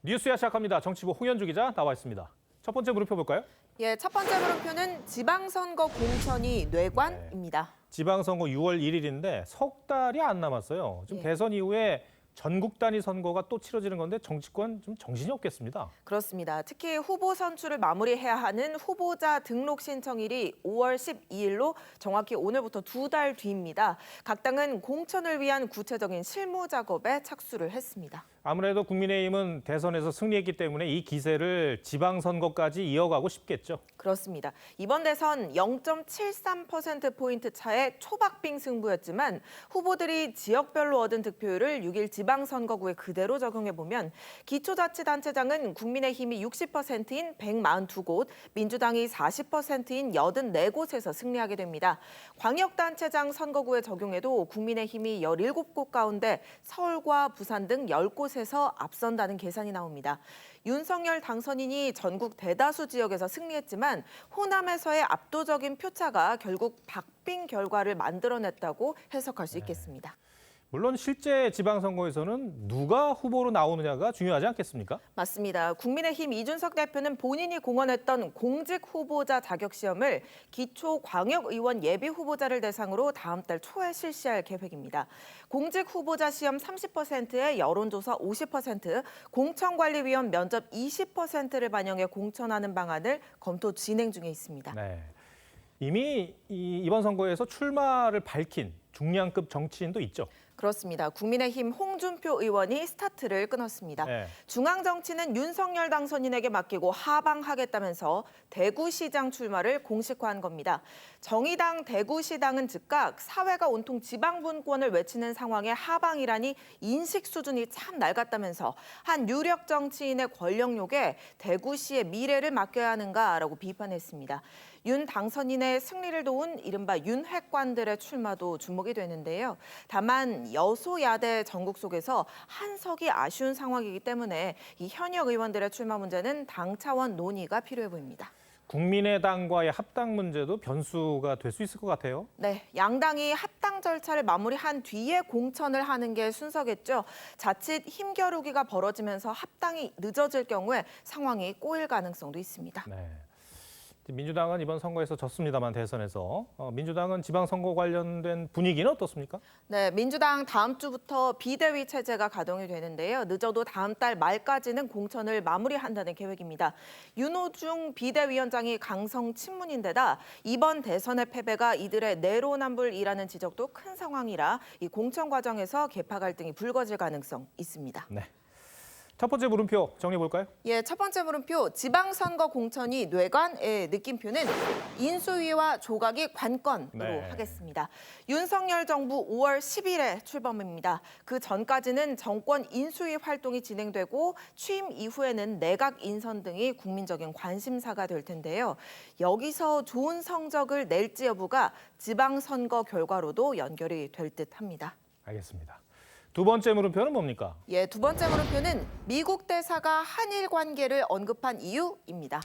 뉴스야 시작합니다. 정치부 홍현주 기자 나와 있습니다. 첫 번째 물음표 볼까요? 예, 첫 번째 물음표는 지방선거 공천이 뇌관입니다. 지방선거 6월 1일인데 석 달이 안 남았어요. 지금 예. 대선 이후에 전국 단위 선거가 또 치러지는 건데 정치권 좀 정신이 없겠습니다. 그렇습니다. 특히 후보 선출을 마무리해야 하는 후보자 등록 신청일이 5월 12일로 정확히 오늘부터 2달 뒤입니다. 각 당은 공천을 위한 구체적인 실무 작업에 착수를 했습니다. 아무래도 국민의힘은 대선에서 승리했기 때문에 이 기세를 지방선거까지 이어가고 싶겠죠. 그렇습니다. 이번 대선 0.73%포인트 차의 초박빙 승부였지만 후보들이 지역별로 얻은 득표율을 6일 지방선거구에 그대로 적용해보면 기초자치단체장은 국민의힘이 60%인 142곳, 민주당이 40%인 84곳에서 승리하게 됩니다. 광역단체장 선거구에 적용해도 국민의힘이 17곳 가운데 서울과 부산 등 10곳에서 앞선다는 계산이 나옵니다. 윤석열 당선인이 전국 대다수 지역에서 승리했지만 호남에서의 압도적인 표차가 결국 박빙 결과를 만들어냈다고 해석할 수 있겠습니다. 물론 실제 지방선거에서는 누가 후보로 나오느냐가 중요하지 않겠습니까? 맞습니다. 국민의힘 이준석 대표는 본인이 공언했던 공직 후보자 자격 시험을 기초 광역의원 예비 후보자를 대상으로 다음 달 초에 실시할 계획입니다. 공직 후보자 시험 30%에 여론조사 50%, 공천관리위원 면접 20%를 반영해 공천하는 방안을 검토 진행 중에 있습니다. 네. 이미 이번 선거에서 출마를 밝힌 중량급 정치인도 있죠. 그렇습니다. 국민의힘 홍준표 의원이 스타트를 끊었습니다. 네. 중앙정치는 윤석열 당선인에게 맡기고 하방하겠다면서 대구시장 출마를 공식화한 겁니다. 정의당 대구시당은 즉각 사회가 온통 지방분권을 외치는 상황에 하방이라니 인식 수준이 참 낡았다면서 한 유력 정치인의 권력욕에 대구시의 미래를 맡겨야 하는가라고 비판했습니다. 윤 당선인의 승리를 도운 이른바 윤핵관들의 출마도 주목이 되는데요. 다만 여소야대 전국 속에서 한석이 아쉬운 상황이기 때문에 이 현역 의원들의 출마 문제는 당 차원 논의가 필요해 보입니다. 국민의당과의 합당 문제도 변수가 될 수 있을 것 같아요. 네, 양당이 합당 절차를 마무리한 뒤에 공천을 하는 게 순서겠죠. 자칫 힘겨루기가 벌어지면서 합당이 늦어질 경우에 상황이 꼬일 가능성도 있습니다. 네. 민주당은 이번 선거에서 졌습니다만 대선에서 민주당은 지방선거 관련된 분위기는 어떻습니까? 네, 민주당 다음 주부터 비대위 체제가 가동이 되는데요. 늦어도 다음 달 말까지는 공천을 마무리한다는 계획입니다. 윤호중 비대위원장이 강성 친문인데다 이번 대선의 패배가 이들의 내로남불이라는 지적도 큰 상황이라 이 공천 과정에서 계파 갈등이 불거질 가능성 있습니다. 네. 첫 번째 물음표 정리해 볼까요? 예, 첫 번째 물음표 지방선거 공천이 뇌관의 느낌표는 인수위와 조각이 관건으로 네. 하겠습니다. 윤석열 정부 5월 10일에 출범입니다. 그 전까지는 정권 인수위 활동이 진행되고 취임 이후에는 내각 인선 등이 국민적인 관심사가 될 텐데요. 여기서 좋은 성적을 낼지 여부가 지방선거 결과로도 연결이 될 듯합니다. 알겠습니다. 두 번째 물음표는 뭡니까? 예, 두 번째 물음표는 미국 대사가 한일 관계를 언급한 이유입니다.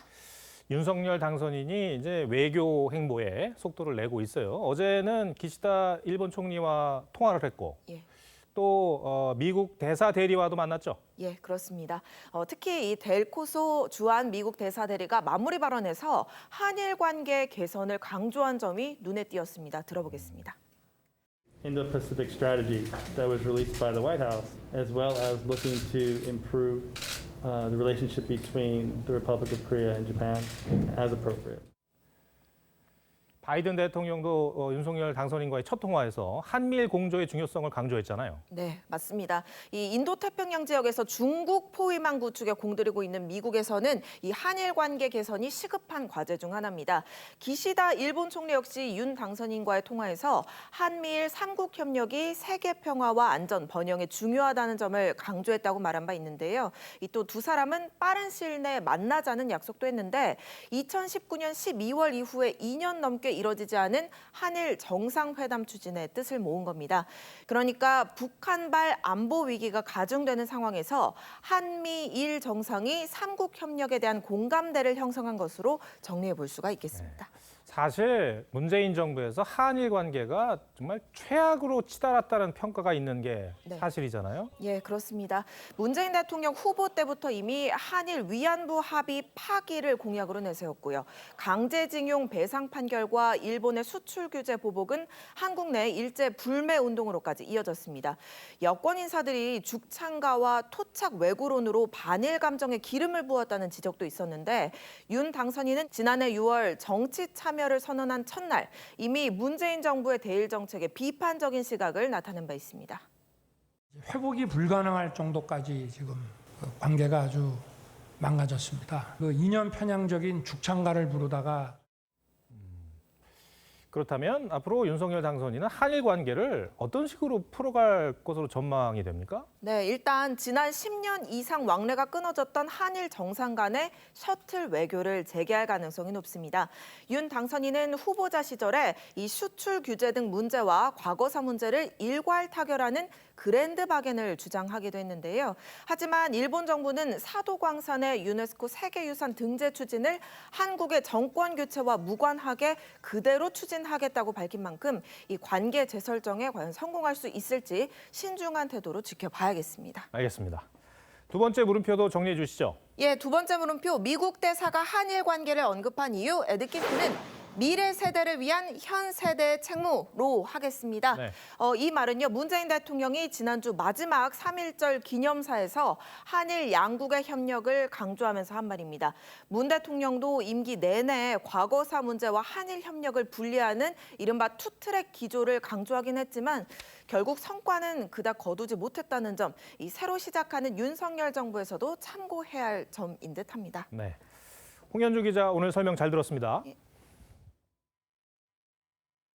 윤석열 당선인이 이제 외교 행보에 속도를 내고 있어요. 어제는 기시다 일본 총리와 통화를 했고 예. 또 미국 대사 대리와도 만났죠. 예, 그렇습니다. 특히 이 델코소 주한 미국 대사 대리가 마무리 발언에서 한일 관계 개선을 강조한 점이 눈에 띄었습니다. 들어보겠습니다. Indo-Pacific strategy that was released by the White House, as well as looking to improve the relationship between the Republic of Korea and Japan as appropriate. 바이든 대통령도 윤석열 당선인과의 첫 통화에서 한미일 공조의 중요성을 강조했잖아요. 네, 맞습니다. 이 인도태평양 지역에서 중국 포위망 구축에 공들이고 있는 미국에서는 이 한일 관계 개선이 시급한 과제 중 하나입니다. 기시다 일본 총리 역시 윤 당선인과의 통화에서 한미일 삼국 협력이 세계 평화와 안전, 번영에 중요하다는 점을 강조했다고 말한 바 있는데요. 이 또 두 사람은 빠른 시일 내에 만나자는 약속도 했는데 2019년 12월 이후에 2년 넘게 이뤄지지 않은 한일 정상회담 추진의 뜻을 모은 겁니다. 그러니까 북한발 안보 위기가 가중되는 상황에서 한미일 정상이 삼국 협력에 대한 공감대를 형성한 것으로 정리해 볼 수가 있겠습니다. 사실 문재인 정부에서 한일 관계가 정말 최악으로 치달았다는 평가가 있는 게 네. 사실이잖아요. 예, 그렇습니다. 문재인 대통령 후보 때부터 이미 한일 위안부 합의 파기를 공약으로 내세웠고요. 강제징용 배상 판결과 일본의 수출 규제 보복은 한국 내 일제 불매 운동으로까지 이어졌습니다. 여권 인사들이 죽창가와 토착 왜구론으로 반일 감정에 기름을 부었다는 지적도 있었는데 윤 당선인은 지난해 6월 정치 참여를 선언한 첫날 이미 문재인 정부의 대일 정책에 비판적인 시각을 나타낸 바 있습니다. 회복이 불가능할 정도까지 지금 관계가 아주 망가졌습니다. 그 이념 편향적인 죽창가를 부르다가 그렇다면 앞으로 윤석열 당선인은 한일 관계를 어떤 식으로 풀어갈 것으로 전망이 됩니까? 네, 일단 지난 10년 이상 왕래가 끊어졌던 한일 정상 간의 셔틀 외교를 재개할 가능성이 높습니다. 윤 당선인은 후보자 시절에 이 수출 규제 등 문제와 과거사 문제를 일괄 타결하는 그랜드 바겐을 주장하기도 했는데요. 하지만 일본 정부는 사도광산의 유네스코 세계유산 등재 추진을 한국의 정권 교체와 무관하게 그대로 추진하겠다고 밝힌 만큼 이 관계 재설정에 과연 성공할 수 있을지 신중한 태도로 지켜봐야겠습니다. 알겠습니다. 두 번째 물음표도 정리해 주시죠. 예, 두 번째 물음표, 미국 대사가 한일 관계를 언급한 이유, 느낌표는 미래 세대를 위한 현 세대의 책무로 하겠습니다. 네. 이 말은요, 문재인 대통령이 지난주 마지막 3.1절 기념사에서 한일 양국의 협력을 강조하면서 한 말입니다. 문 대통령도 임기 내내 과거사 문제와 한일 협력을 분리하는 이른바 투트랙 기조를 강조하긴 했지만 결국 성과는 그닥 거두지 못했다는 점, 이 새로 시작하는 윤석열 정부에서도 참고해야 할 점인 듯합니다. 네. 홍현주 기자 오늘 설명 잘 들었습니다. 예.